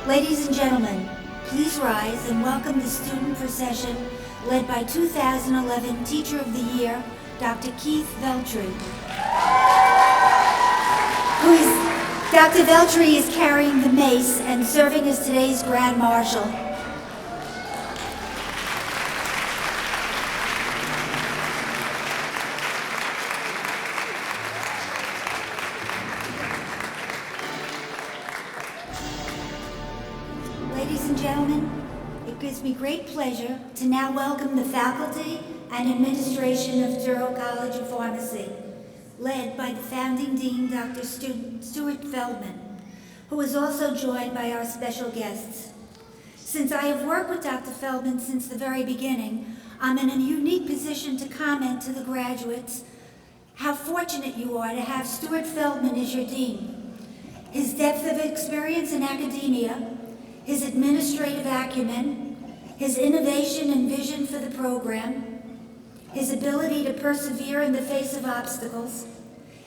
Ladies and gentlemen, please rise and welcome the student procession led by 2011 Teacher of the Year, Dr. Keith Veltri. Dr. Veltri is carrying the mace and serving as today's Grand Marshal. Ladies and gentlemen, it gives me great pleasure to now welcome the faculty and administration of Touro College of Pharmacy, led by the founding dean, Dr. Stuart Feldman, who is also joined by our special guests. Since I have worked with Dr. Feldman since the very beginning, I'm in a unique position to comment to the graduates how fortunate you are to have Stuart Feldman as your dean. His depth of experience in academia, his administrative acumen, his innovation and vision for the program, his ability to persevere in the face of obstacles,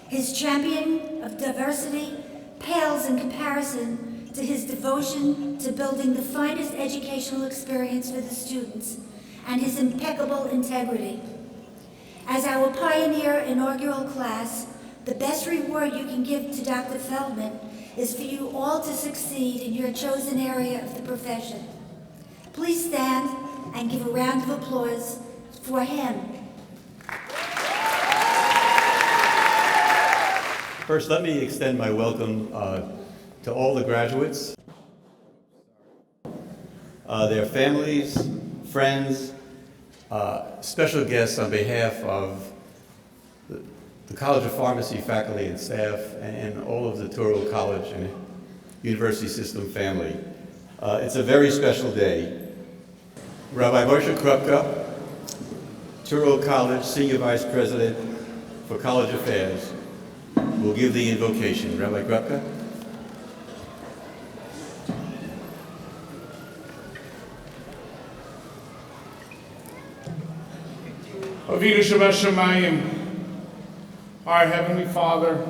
his champion of diversity pales in comparison to his devotion to building the finest educational experience for the students and his impeccable integrity. As our pioneer inaugural class, the best reward you can give to Dr. Feldman is for you all to succeed in your chosen area of the profession. Please stand and give a round of applause for him. First, let me extend my welcome to all the graduates, their families, friends, special guests on behalf of the College of Pharmacy faculty and staff, and all of the Touro College and University System family. It's a very special day. Rabbi Moshe Krupka, Touro College Senior Vice President for College Affairs, will give the invocation. Rabbi Krupka. Avinu Shabbat our Heavenly Father,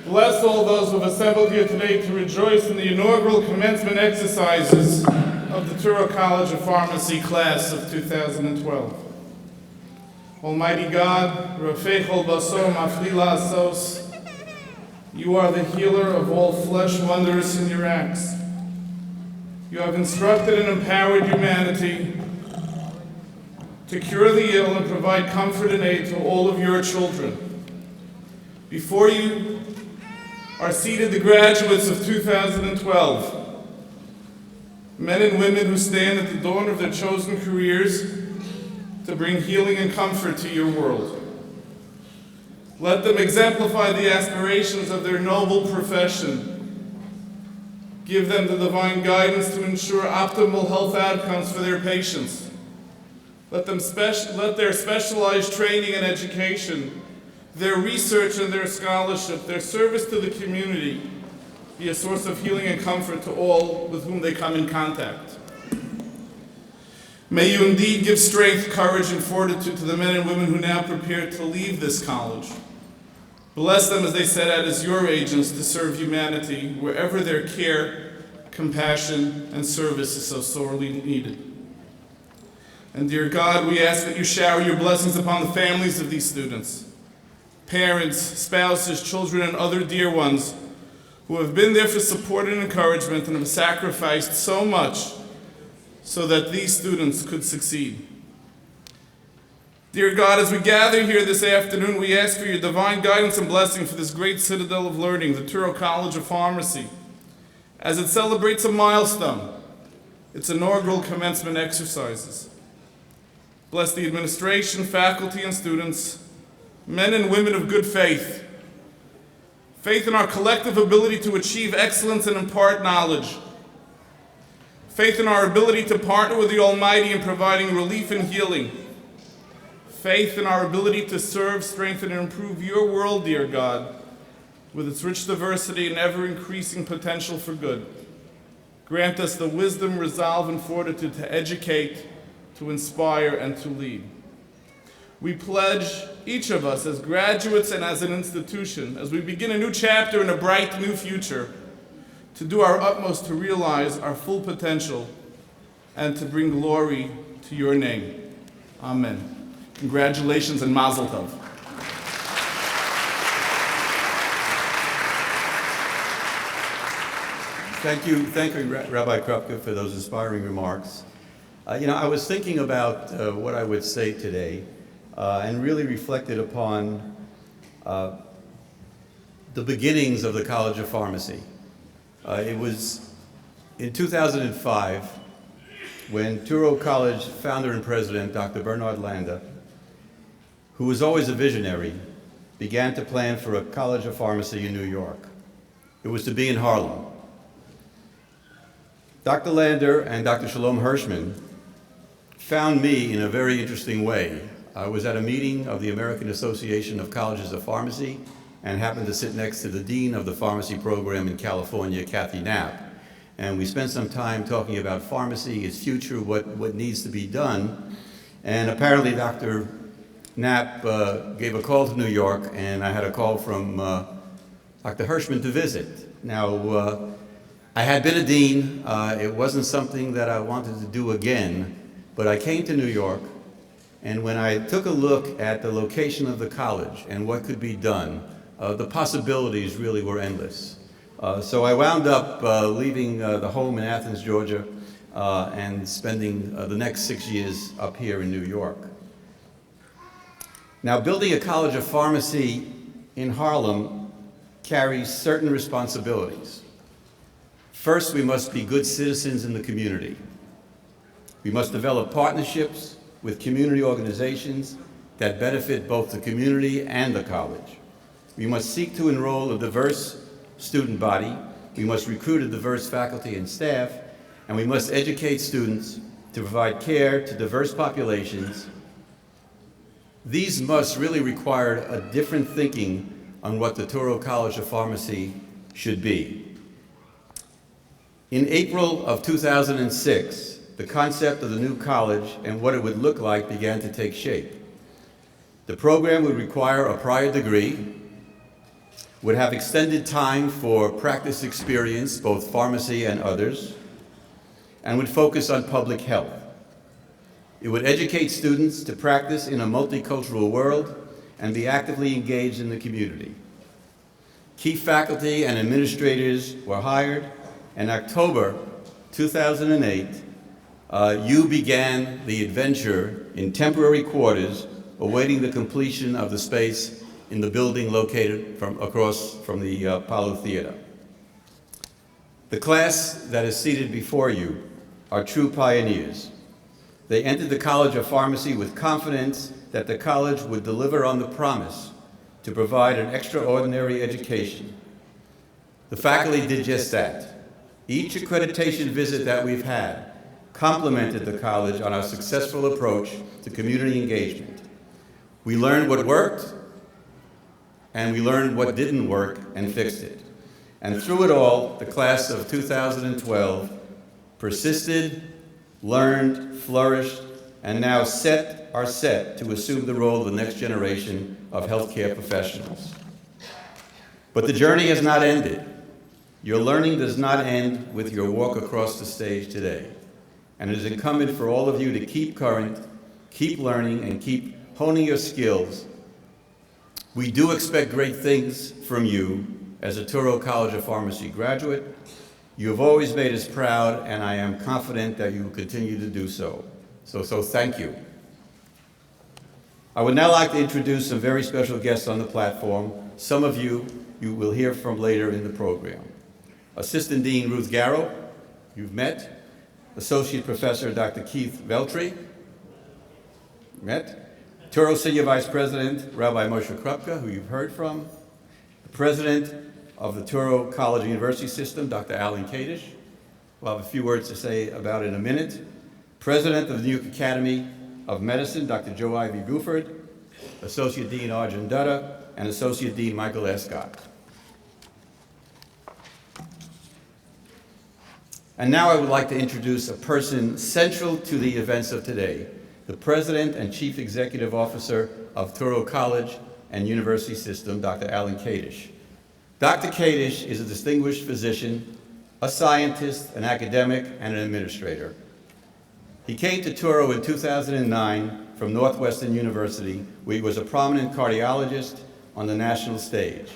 bless all those who have assembled here today to rejoice in the inaugural commencement exercises of the Touro College of Pharmacy class of 2012. Almighty God, Rafechol Basor Maflila Asos, you are the healer of all flesh, wondrous in your acts. You have instructed and empowered humanity to cure the ill and provide comfort and aid to all of your children. Before you are seated the graduates of 2012, men and women who stand at the dawn of their chosen careers to bring healing and comfort to your world. Let them exemplify the aspirations of their noble profession. Give them the divine guidance to ensure optimal health outcomes for their patients. Let their specialized training and education, their research and their scholarship, their service to the community be a source of healing and comfort to all with whom they come in contact. May you indeed give strength, courage, and fortitude to the men and women who now prepare to leave this college. Bless them as they set out as your agents to serve humanity wherever their care, compassion, and service is so sorely needed. And dear God, we ask that you shower your blessings upon the families of these students, parents, spouses, children, and other dear ones who have been there for support and encouragement and have sacrificed so much so that these students could succeed. Dear God, as we gather here this afternoon, we ask for your divine guidance and blessing for this great citadel of learning, the Touro College of Pharmacy, as it celebrates a milestone, its inaugural commencement exercises. Bless the administration, faculty, and students, men and women of good faith, faith in our collective ability to achieve excellence and impart knowledge, faith in our ability to partner with the Almighty in providing relief and healing, faith in our ability to serve, strengthen, and improve your world, dear God, with its rich diversity and ever-increasing potential for good. Grant us the wisdom, resolve, and fortitude to educate, to inspire, and to lead. We pledge, each of us as graduates and as an institution, as we begin a new chapter in a bright new future, to do our utmost to realize our full potential and to bring glory to your name. Amen. Congratulations and mazel tov. Thank you, Rabbi Krupke, for those inspiring remarks. I was thinking about what I would say today and really reflected upon the beginnings of the College of Pharmacy. It was in 2005 when Touro College founder and president, Dr. Bernard Landa, who was always a visionary, began to plan for a College of Pharmacy in New York. It was to be in Harlem. Dr. Lander and Dr. Shalom Hirschman found me in a very interesting way. I was at a meeting of the American Association of Colleges of Pharmacy and happened to sit next to the dean of the pharmacy program in California, Kathy Knapp. And we spent some time talking about pharmacy, its future, what needs to be done. And apparently Dr. Knapp gave a call to New York, and I had a call from Dr. Hirschman to visit. Now, I had been a dean. It wasn't something that I wanted to do again, but I came to New York, and when I took a look at the location of the college and what could be done, the possibilities really were endless. So I wound up leaving the home in Athens, Georgia, and spending the next 6 years up here in New York. Now, building a College of Pharmacy in Harlem carries certain responsibilities. First, we must be good citizens in the community. We must develop partnerships with community organizations that benefit both the community and the college. We must seek to enroll a diverse student body. We must recruit a diverse faculty and staff, and we must educate students to provide care to diverse populations. These musts really require a different thinking on what the Touro College of Pharmacy should be. In April of 2006, the concept of the new college and what it would look like began to take shape. The program would require a prior degree, would have extended time for practice experience, both pharmacy and others, and would focus on public health. It would educate students to practice in a multicultural world and be actively engaged in the community. Key faculty and administrators were hired. In October 2008, you began the adventure in temporary quarters awaiting the completion of the space in the building located across from the Apollo Theater. The class that is seated before you are true pioneers. They entered the College of Pharmacy with confidence that the college would deliver on the promise to provide an extraordinary education. The faculty did just that. Each accreditation visit that we've had complimented the college on our successful approach to community engagement. We learned what worked, and we learned what didn't work and fixed it. And through it all, the class of 2012 persisted, learned, flourished, and now are set to assume the role of the next generation of healthcare professionals. But the journey has not ended. Your learning does not end with your walk across the stage today. And it is incumbent for all of you to keep current, keep learning, and keep honing your skills. We do expect great things from you as a Touro College of Pharmacy graduate. You have always made us proud, and I am confident that you will continue to do so. So thank you. I would now like to introduce some very special guests on the platform. Some of you will hear from later in the program. Assistant Dean Ruth Garrow, you've met. Associate Professor Dr. Keith Veltri, met. Touro Senior Vice President Rabbi Moshe Krupke, who you've heard from. The President of the Touro College University System, Dr. Alan Kadish. We'll have a few words to say about it in a minute. President of the New York Academy of Medicine, Dr. Joe Ivy Buford. Associate Dean Arjun Dutta, and Associate Dean Michael Escott. And now I would like to introduce a person central to the events of today, the President and Chief Executive Officer of Touro College and University System, Dr. Alan Kadish. Dr. Kadish is a distinguished physician, a scientist, an academic, and an administrator. He came to Touro in 2009 from Northwestern University, where he was a prominent cardiologist on the national stage.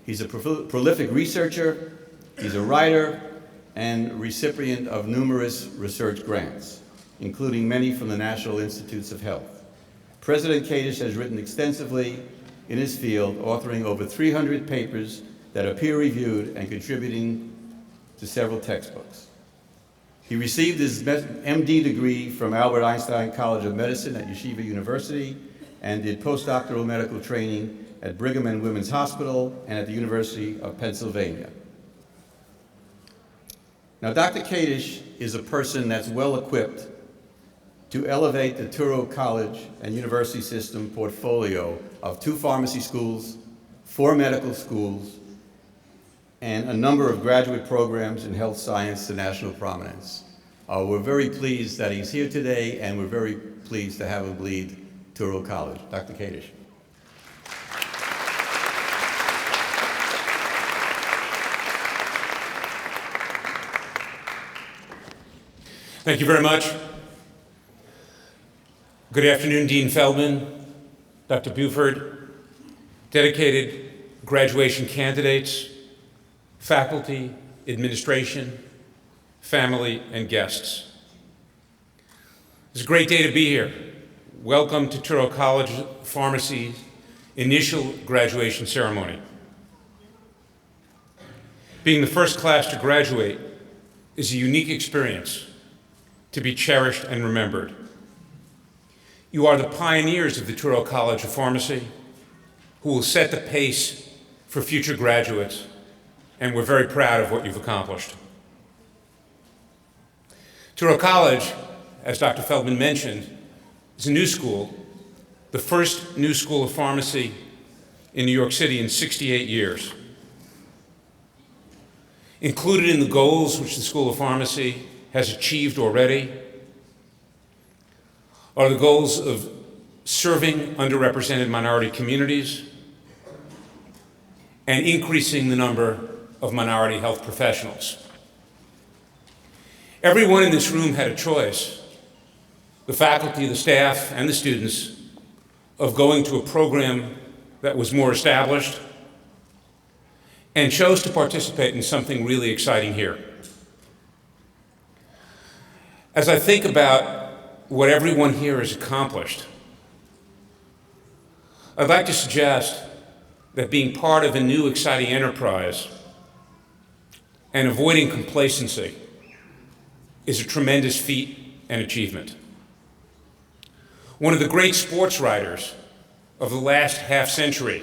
He's a prolific researcher, he's a writer, and recipient of numerous research grants, including many from the National Institutes of Health. President Kadish has written extensively in his field, authoring over 300 papers that are peer-reviewed and contributing to several textbooks. He received his MD degree from Albert Einstein College of Medicine at Yeshiva University and did postdoctoral medical training at Brigham and Women's Hospital and at the University of Pennsylvania. Now, Dr. Kadish is a person that's well equipped to elevate the Touro College and University System portfolio of 2 pharmacy schools, 4 medical schools, and a number of graduate programs in health science to national prominence. We're very pleased that he's here today, and we're very pleased to have him lead Touro College. Dr. Kadish. Thank you very much. Good afternoon, Dean Feldman, Dr. Buford, dedicated graduation candidates, faculty, administration, family, and guests. It's a great day to be here. Welcome to Touro College Pharmacy's initial graduation ceremony. Being the first class to graduate is a unique experience to be cherished and remembered. You are the pioneers of the Touro College of Pharmacy who will set the pace for future graduates, and we're very proud of what you've accomplished. Touro College, as Dr. Feldman mentioned, is a new school, the first new school of pharmacy in New York City in 68 years. Included in the goals which the School of Pharmacy has achieved already are the goals of serving underrepresented minority communities and increasing the number of minority health professionals. Everyone in this room had a choice, the faculty, the staff, and the students, of going to a program that was more established and chose to participate in something really exciting here. As I think about what everyone here has accomplished, I'd like to suggest that being part of a new exciting enterprise and avoiding complacency is a tremendous feat and achievement. One of the great sports writers of the last half century,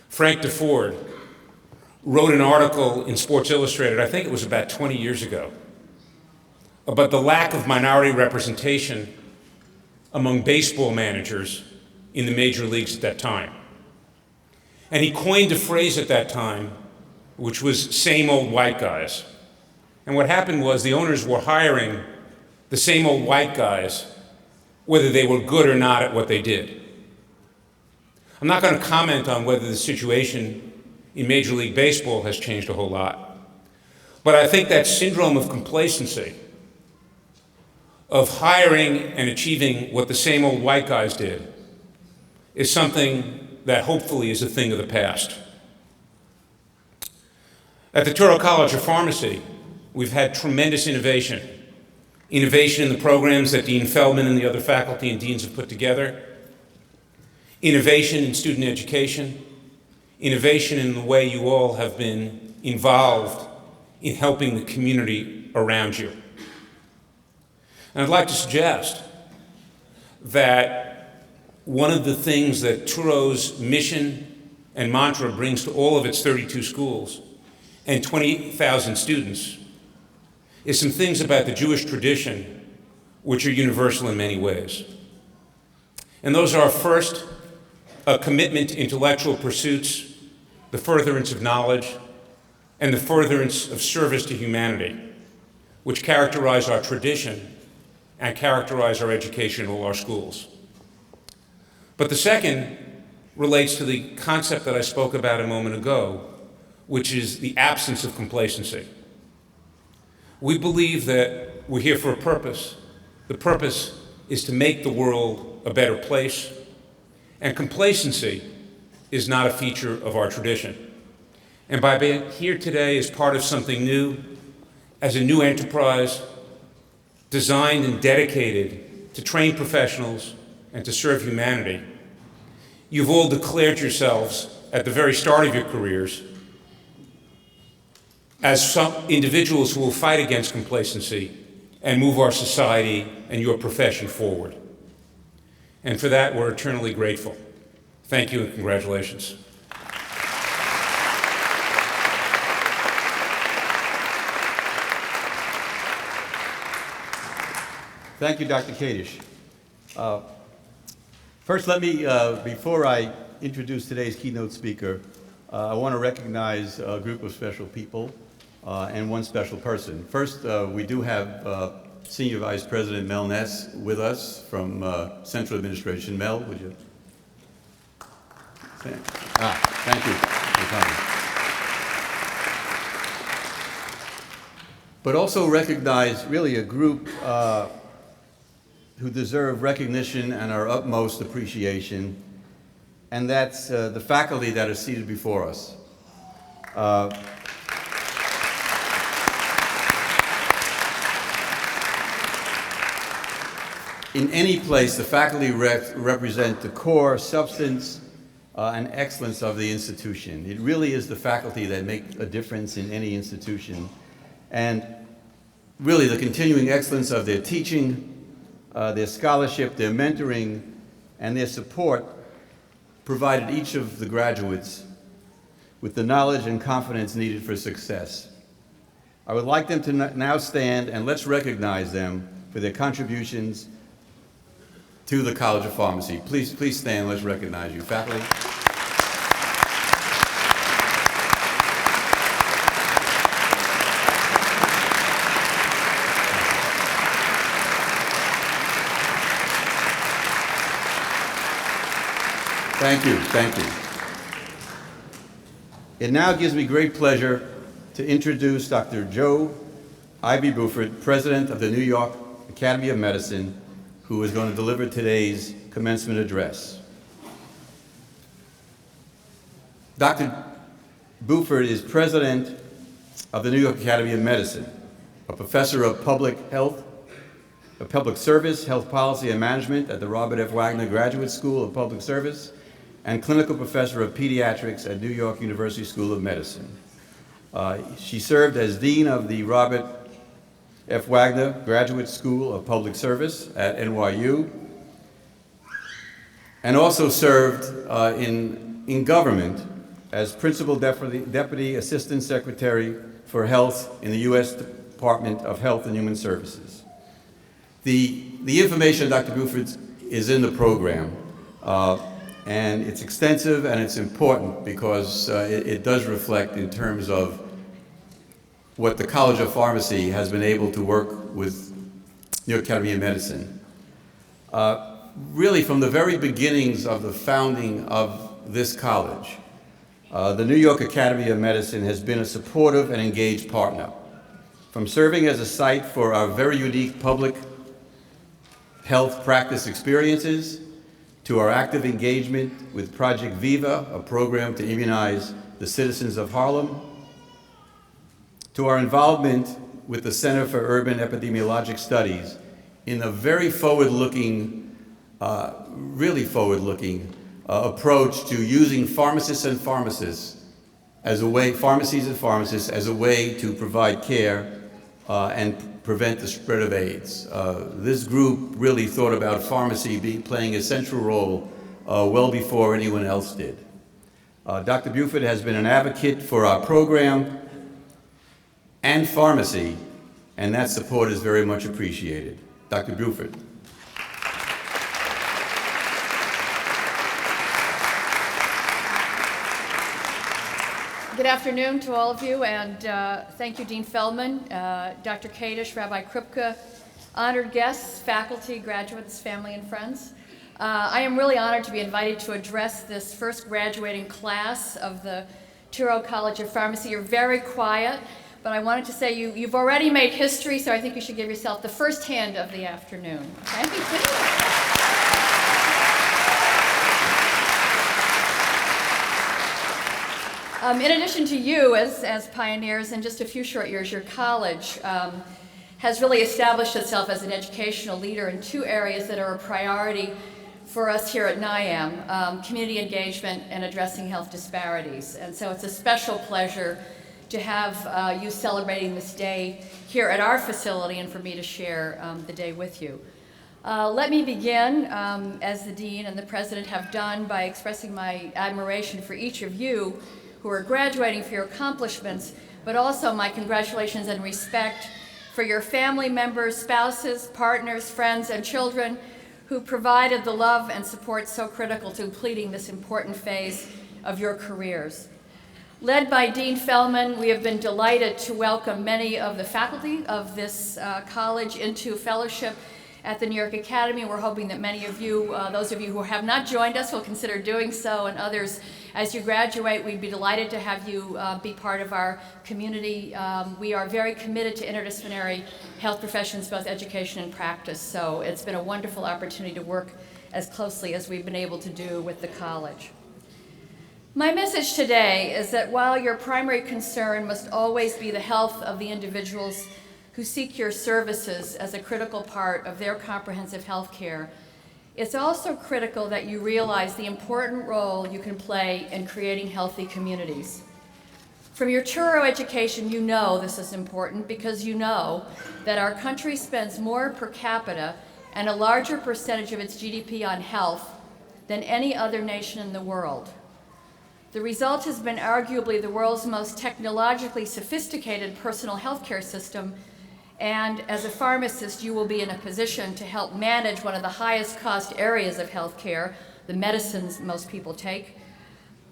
Frank DeFord, wrote an article in Sports Illustrated, I think it was about 20 years ago, about the lack of minority representation among baseball managers in the major leagues at that time. And he coined a phrase at that time, which was same old white guys. And what happened was the owners were hiring the same old white guys, whether they were good or not at what they did. I'm not going to comment on whether the situation in Major League Baseball has changed a whole lot, but I think that syndrome of complacency, of hiring and achieving what the same old white guys did, is something that hopefully is a thing of the past. At the Touro College of Pharmacy, we've had tremendous innovation in the programs that Dean Feldman and the other faculty and deans have put together, innovation in student education, innovation in the way you all have been involved in helping the community around you. And I'd like to suggest that one of the things that Touro's mission and mantra brings to all of its 32 schools and 20,000 students is some things about the Jewish tradition which are universal in many ways. And those are, first, a commitment to intellectual pursuits, the furtherance of knowledge, and the furtherance of service to humanity, which characterize our tradition and characterize our education in all our schools. But the second relates to the concept that I spoke about a moment ago, which is the absence of complacency. We believe that we're here for a purpose. The purpose is to make the world a better place, and complacency is not a feature of our tradition. And by being here today as part of something new, as a new enterprise designed and dedicated to train professionals and to serve humanity, you've all declared yourselves at the very start of your careers as some individuals who will fight against complacency and move our society and your profession forward. And for that, we're eternally grateful. Thank you and congratulations. Thank you, Dr. Kadish. First, let me, before I introduce today's keynote speaker, I want to recognize a group of special people and one special person. First, we do have Senior Vice President Mel Ness with us from Central Administration. Mel, would you? Thank you for coming. But also recognize really a group who deserve recognition and our utmost appreciation, and that's the faculty that are seated before us. In any place, the faculty represent the core, substance, and excellence of the institution. It really is the faculty that make a difference in any institution, and really the continuing excellence of their teaching, their scholarship, their mentoring, and their support provided each of the graduates with the knowledge and confidence needed for success. I would like them to now stand, and let's recognize them for their contributions to the College of Pharmacy. Please stand, let's recognize you. Faculty. Thank you, thank you. It now gives me great pleasure to introduce Dr. Joe Ivy Buford, President of the New York Academy of Medicine, who is going to deliver today's commencement address. Dr. Buford is President of the New York Academy of Medicine, a professor of public health, public service, health policy and management at the Robert F. Wagner Graduate School of Public Service, and clinical professor of pediatrics at New York University School of Medicine. She served as Dean of the Robert F. Wagner Graduate School of Public Service at NYU, and also served in government as Principal Deputy Assistant Secretary for Health in the U.S. Department of Health and Human Services. The information, Dr. Buford, is in the program. And it's extensive and it's important because it does reflect in terms of what the College of Pharmacy has been able to work with New York Academy of Medicine. Really from the very beginnings of the founding of this college, the New York Academy of Medicine has been a supportive and engaged partner. From serving as a site for our very unique public health practice experiences, to our active engagement with Project Viva, a program to immunize the citizens of Harlem, to our involvement with the Center for Urban Epidemiologic Studies in a very forward-looking, really forward-looking approach to using pharmacists and pharmacists as a way, pharmacies and pharmacists as a way to provide care and prevent the spread of AIDS. This group really thought about pharmacy playing a central role well before anyone else did. Dr. Buford has been an advocate for our program and pharmacy, and that support is very much appreciated. Dr. Buford. Good afternoon to all of you, and thank you, Dean Feldman, Dr. Kadish, Rabbi Krupke, honored guests, faculty, graduates, family, and friends. I am really honored to be invited to address this first graduating class of the Touro College of Pharmacy. You're very quiet, but I wanted to say you've already made history, so I think you should give yourself the first hand of the afternoon. Okay? In addition to you as pioneers, in just a few short years, your college has really established itself as an educational leader in two areas that are a priority for us here at NIAM, community engagement and addressing health disparities. And so it's a special pleasure to have you celebrating this day here at our facility and for me to share the day with you. Let me begin, as the Dean and the President have done, by expressing my admiration for each of you who are graduating, for your accomplishments, but also my congratulations and respect for your family members, spouses, partners, friends, and children who provided the love and support so critical to completing this important phase of your careers. Led by Dean Feldman, we have been delighted to welcome many of the faculty of this college into fellowship at the New York Academy. We're hoping that many of you, those of you who have not joined us, will consider doing so, and others, as you graduate, we'd be delighted to have you be part of our community. We are very committed to interdisciplinary health professions, both education and practice, so it's been a wonderful opportunity to work as closely as we've been able to do with the college. My message today is that while your primary concern must always be the health of the individuals who seek your services as a critical part of their comprehensive health care, it's also critical that you realize the important role you can play in creating healthy communities. From your Touro education, you know this is important because you know that our country spends more per capita and a larger percentage of its GDP on health than any other nation in the world. The result has been arguably the world's most technologically sophisticated personal health care system, and as a pharmacist, you will be in a position to help manage one of the highest cost areas of healthcare, the medicines most people take.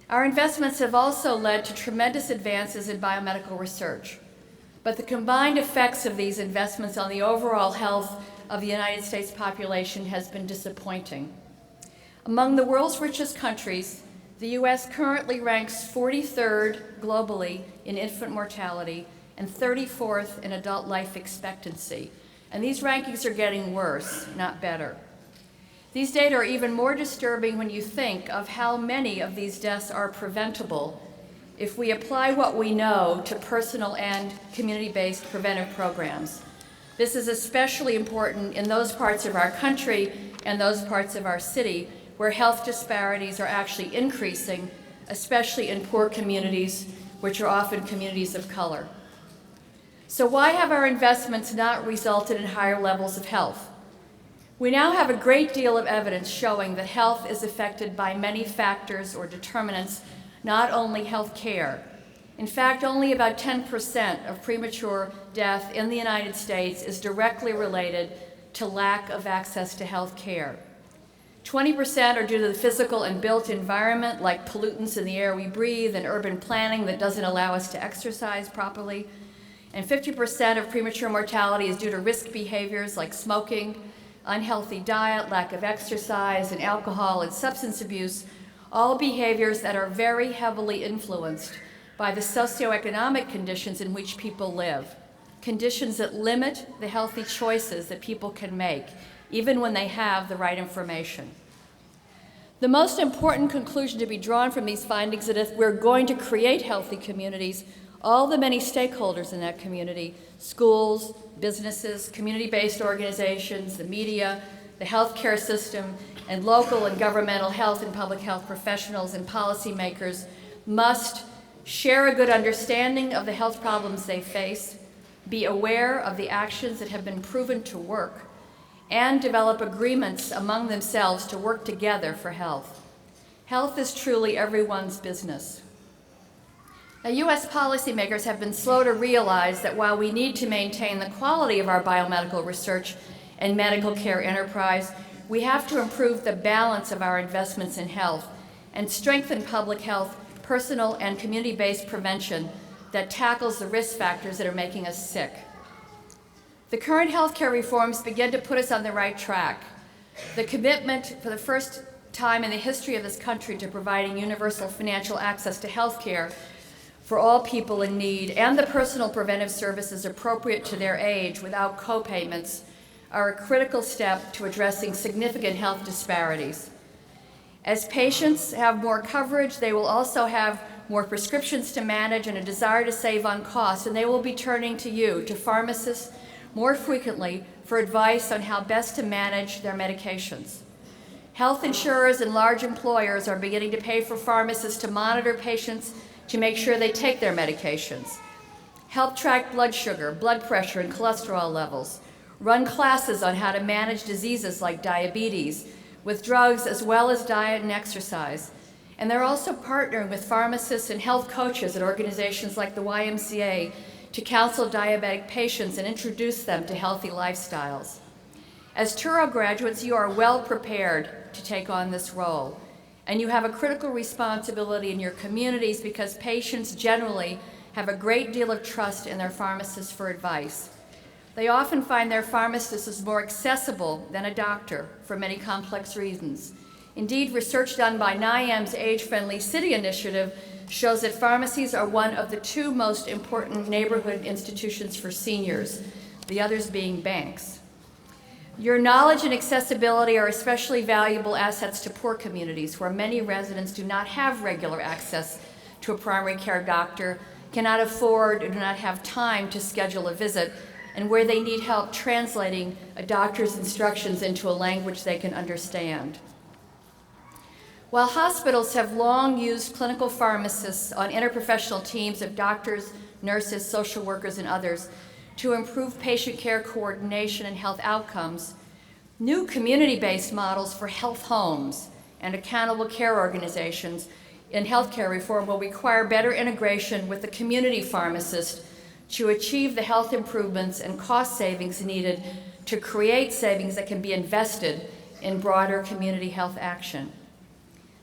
Our investments have also led to tremendous advances in biomedical research, but the combined effects of these investments on the overall health of the United States population has been disappointing. Among the world's richest countries, the U.S. currently ranks 43rd globally in infant mortality and 34th in adult life expectancy. And these rankings are getting worse, not better. These data are even more disturbing when you think of how many of these deaths are preventable if we apply what we know to personal and community-based preventive programs. This is especially important in those parts of our country and those parts of our city where health disparities are actually increasing, especially in poor communities, which are often communities of color. So why have our investments not resulted in higher levels of health? We now have a great deal of evidence showing that health is affected by many factors or determinants, not only health care. In fact, only about 10% of premature death in the United States is directly related to lack of access to health care. 20% are due to the physical and built environment, like pollutants in the air we breathe and urban planning that doesn't allow us to exercise properly. And 50% of premature mortality is due to risk behaviors like smoking, unhealthy diet, lack of exercise, and alcohol and substance abuse, all behaviors that are very heavily influenced by the socioeconomic conditions in which people live, conditions that limit the healthy choices that people can make, even when they have the right information. The most important conclusion to be drawn from these findings is that if we're going to create healthy communities, all the many stakeholders in that community, schools, businesses, community-based organizations, the media, the healthcare system, and local and governmental health and public health professionals and policymakers must share a good understanding of the health problems they face, be aware of the actions that have been proven to work, and develop agreements among themselves to work together for health. Health is truly everyone's business. Now, U.S. policymakers have been slow to realize that while we need to maintain the quality of our biomedical research and medical care enterprise, we have to improve the balance of our investments in health and strengthen public health, personal and community-based prevention that tackles the risk factors that are making us sick. The current healthcare reforms begin to put us on the right track. The commitment for the first time in the history of this country to providing universal financial access to healthcare for all people in need and the personal preventive services appropriate to their age without co-payments are a critical step to addressing significant health disparities. As patients have more coverage, they will also have more prescriptions to manage and a desire to save on costs, and they will be turning to you, to pharmacists, more frequently for advice on how best to manage their medications. Health insurers and large employers are beginning to pay for pharmacists to monitor patients to make sure they take their medications, help track blood sugar, blood pressure, and cholesterol levels, run classes on how to manage diseases like diabetes with drugs as well as diet and exercise. And they're also partnering with pharmacists and health coaches at organizations like the YMCA to counsel diabetic patients and introduce them to healthy lifestyles. As Touro graduates, you are well prepared to take on this role, and you have a critical responsibility in your communities because patients generally have a great deal of trust in their pharmacists for advice. They often find their pharmacist is more accessible than a doctor for many complex reasons. Indeed, research done by NIAM's Age-Friendly City Initiative shows that pharmacies are one of the two most important neighborhood institutions for seniors, the others being banks. Your knowledge and accessibility are especially valuable assets to poor communities where many residents do not have regular access to a primary care doctor, cannot afford or do not have time to schedule a visit, and where they need help translating a doctor's instructions into a language they can understand. While hospitals have long used clinical pharmacists on interprofessional teams of doctors, nurses, social workers, and others to improve patient care coordination and health outcomes, new community-based models for health homes and accountable care organizations in healthcare reform will require better integration with the community pharmacist to achieve the health improvements and cost savings needed to create savings that can be invested in broader community health action.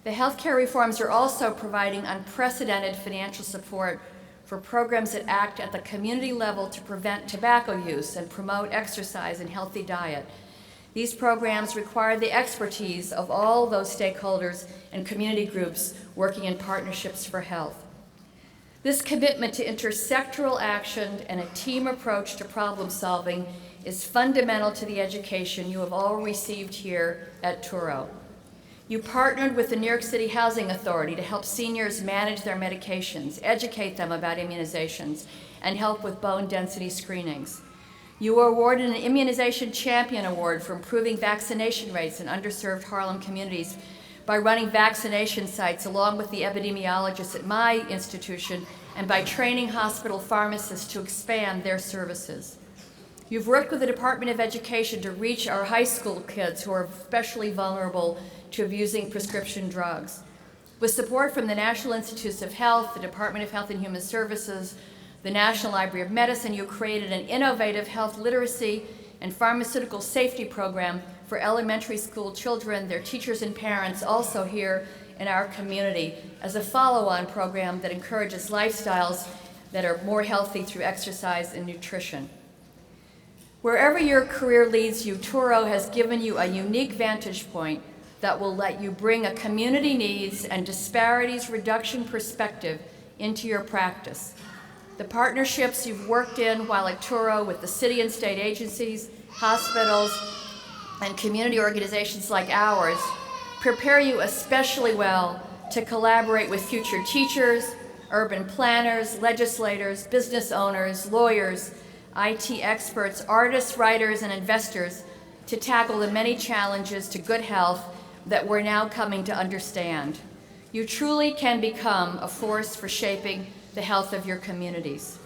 The healthcare reforms are also providing unprecedented financial support for programs that act at the community level to prevent tobacco use and promote exercise and healthy diet. These programs require the expertise of all those stakeholders and community groups working in partnerships for health. This commitment to intersectoral action and a team approach to problem solving is fundamental to the education you have all received here at Touro. You partnered with the New York City Housing Authority to help seniors manage their medications, educate them about immunizations, and help with bone density screenings. You were awarded an Immunization Champion Award for improving vaccination rates in underserved Harlem communities by running vaccination sites along with the epidemiologists at my institution and by training hospital pharmacists to expand their services. You've worked with the Department of Education to reach our high school kids who are especially vulnerable to abusing prescription drugs. With support from the National Institutes of Health, the Department of Health and Human Services, the National Library of Medicine, you created an innovative health literacy and pharmaceutical safety program for elementary school children, their teachers and parents, also here in our community, as a follow-on program that encourages lifestyles that are more healthy through exercise and nutrition. Wherever your career leads you, Touro has given you a unique vantage point that will let you bring a community needs and disparities reduction perspective into your practice. The partnerships you've worked in while at Touro with the city and state agencies, hospitals, and community organizations like ours prepare you especially well to collaborate with future teachers, urban planners, legislators, business owners, lawyers, IT experts, artists, writers, and investors to tackle the many challenges to good health that we're now coming to understand. You truly can become a force for shaping the health of your communities.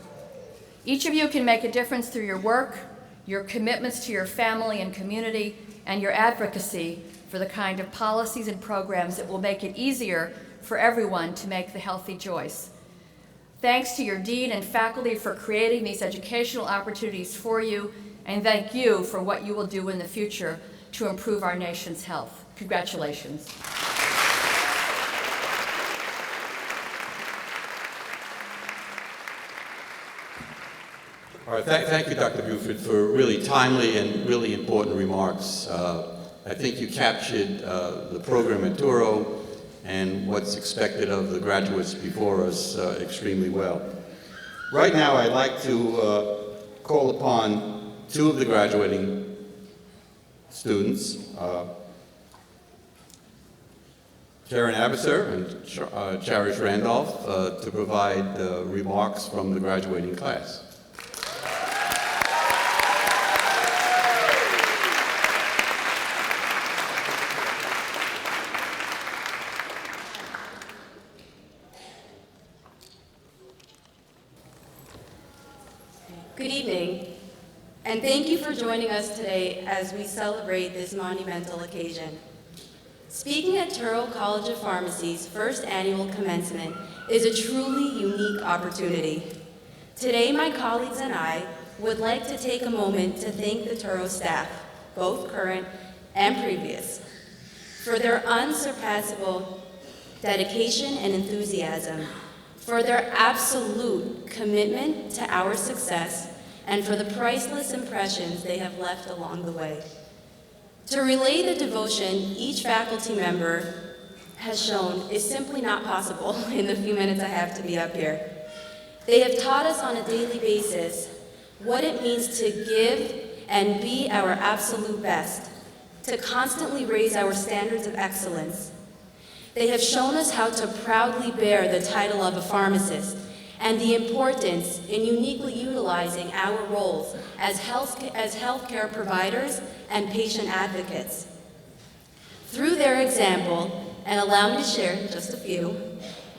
Each of you can make a difference through your work, your commitments to your family and community, and your advocacy for the kind of policies and programs that will make it easier for everyone to make the healthy choice. Thanks to your dean and faculty for creating these educational opportunities for you, and thank you for what you will do in the future to improve our nation's health. Congratulations. All right, thank you, Dr. Buford, for really timely and really important remarks. I think you captured the program at Touro and what's expected of the graduates before us extremely well. Right now, I'd like to call upon two of the graduating students, Sharon Abasser and Cherish Randolph, to provide remarks from the graduating class. Good evening, and thank you for joining us today as we celebrate this monumental occasion. Speaking at Touro College of Pharmacy's first annual commencement is a truly unique opportunity. Today, my colleagues and I would like to take a moment to thank the Touro staff, both current and previous, for their unsurpassable dedication and enthusiasm, for their absolute commitment to our success, and for the priceless impressions they have left along the way. To relay the devotion each faculty member has shown is simply not possible in the few minutes I have to be up here. They have taught us on a daily basis what it means to give and be our absolute best, to constantly raise our standards of excellence. They have shown us how to proudly bear the title of a pharmacist and the importance in uniquely utilizing our roles as healthcare providers and patient advocates. Through their example, and allow me to share just a few,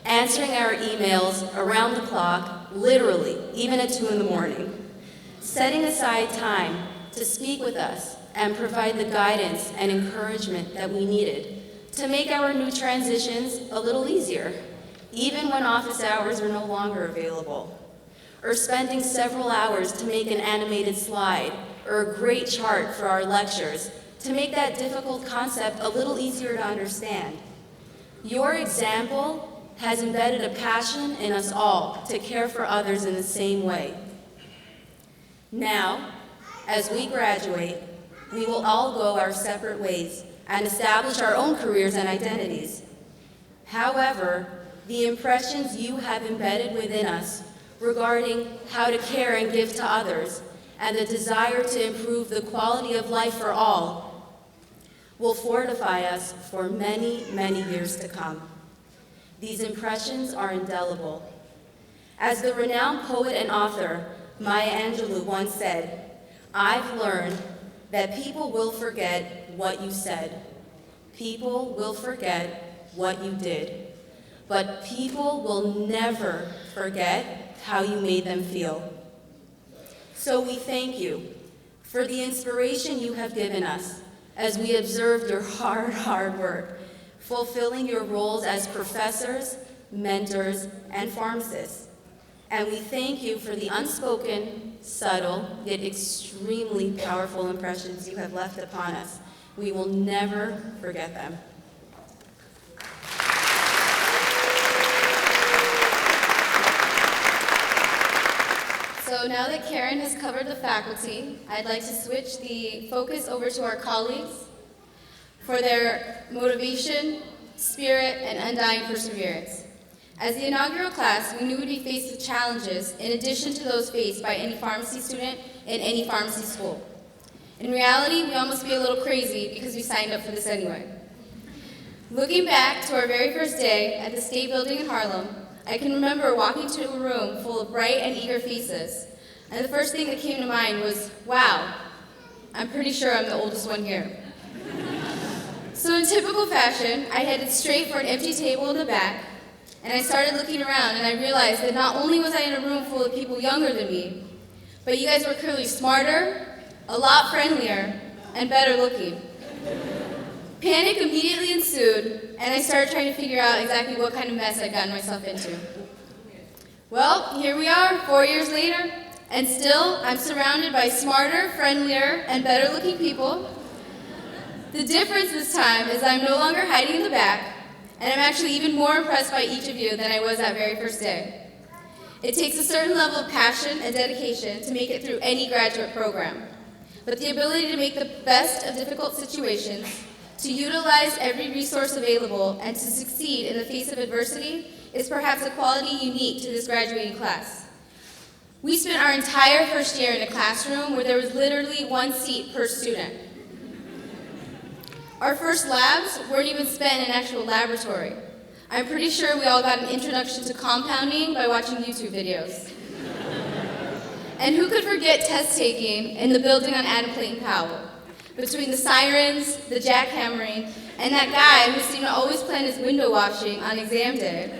answering our emails around the clock, literally, even at 2 in the morning, setting aside time to speak with us and provide the guidance and encouragement that we needed to make our new transitions a little easier, even when office hours are no longer available, or spending several hours to make an animated slide or a great chart for our lectures to make that difficult concept a little easier to understand. Your example has embedded a passion in us all to care for others in the same way. Now, as we graduate, we will all go our separate ways and establish our own careers and identities. However, the impressions you have embedded within us regarding how to care and give to others, and the desire to improve the quality of life for all, will fortify us for many, many years to come. These impressions are indelible. As the renowned poet and author Maya Angelou once said, "I've learned that people will forget what you said. People will forget what you did. But people will never forget how you made them feel." So we thank you for the inspiration you have given us as we observed your hard work, fulfilling your roles as professors, mentors, and pharmacists. And we thank you for the unspoken, subtle, yet extremely powerful impressions you have left upon us. We will never forget them. So now that Karen has covered the faculty, I'd like to switch the focus over to our colleagues for their motivation, spirit, and undying perseverance. As the inaugural class, we knew we'd be faced with challenges in addition to those faced by any pharmacy student in any pharmacy school. In reality, we almost be a little crazy because we signed up for this anyway. Looking back to our very first day at the State Building in Harlem, I can remember walking to a room full of bright and eager faces, and the first thing that came to mind was, wow, I'm pretty sure I'm the oldest one here. So in typical fashion, I headed straight for an empty table in the back, and I started looking around, and I realized that not only was I in a room full of people younger than me, but you guys were clearly smarter, a lot friendlier, and better looking. Panic immediately ensued, and I started trying to figure out exactly what kind of mess I'd gotten myself into. Well, here we are, 4 years later, and still I'm surrounded by smarter, friendlier, and better looking people. The difference this time is I'm no longer hiding in the back, and I'm actually even more impressed by each of you than I was that very first day. It takes a certain level of passion and dedication to make it through any graduate program, but the ability to make the best of difficult situations, to utilize every resource available, and to succeed in the face of adversity is perhaps a quality unique to this graduating class. We spent our entire first year in a classroom where there was literally 1 seat per student. Our first labs weren't even spent in an actual laboratory. I'm pretty sure we all got an introduction to compounding by watching YouTube videos. And who could forget test taking in the building on Adam Clayton Powell? Between the sirens, the jackhammering, and that guy who seemed to always plan his window washing on exam day.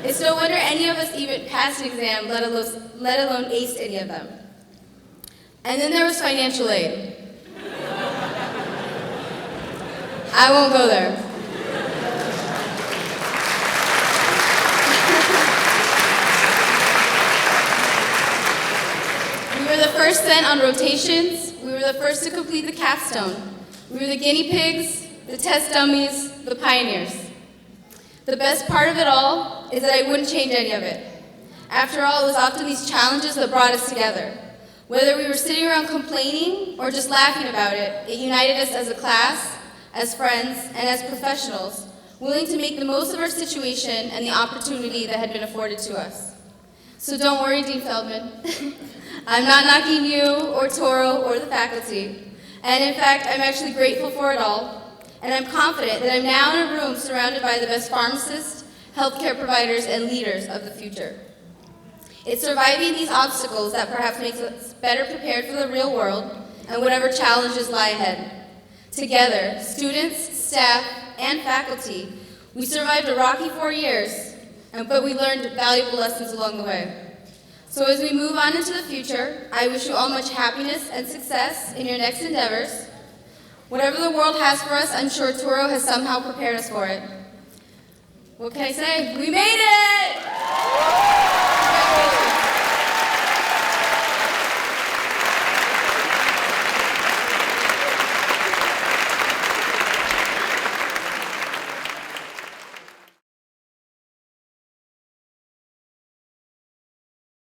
It's no wonder any of us even passed an exam, let alone aced any of them. And then there was financial aid. I won't go there. We were the first sent on rotations. We were the first to complete the capstone. We were the guinea pigs, the test dummies, the pioneers. The best part of it all is that I wouldn't change any of it. After all, it was often these challenges that brought us together. Whether we were sitting around complaining or just laughing about it, it united us as a class, as friends, and as professionals, willing to make the most of our situation and the opportunity that had been afforded to us. So don't worry, Dean Feldman. I'm not knocking you or Touro or the faculty. And in fact, I'm actually grateful for it all. And I'm confident that I'm now in a room surrounded by the best pharmacists, healthcare providers, and leaders of the future. It's surviving these obstacles that perhaps makes us better prepared for the real world and whatever challenges lie ahead. Together, students, staff, and faculty, we survived a rocky 4 years, but we learned valuable lessons along the way. So as we move on into the future, I wish you all much happiness and success in your next endeavors. Whatever the world has for us, I'm sure Touro has somehow prepared us for it. What can I say? We made it!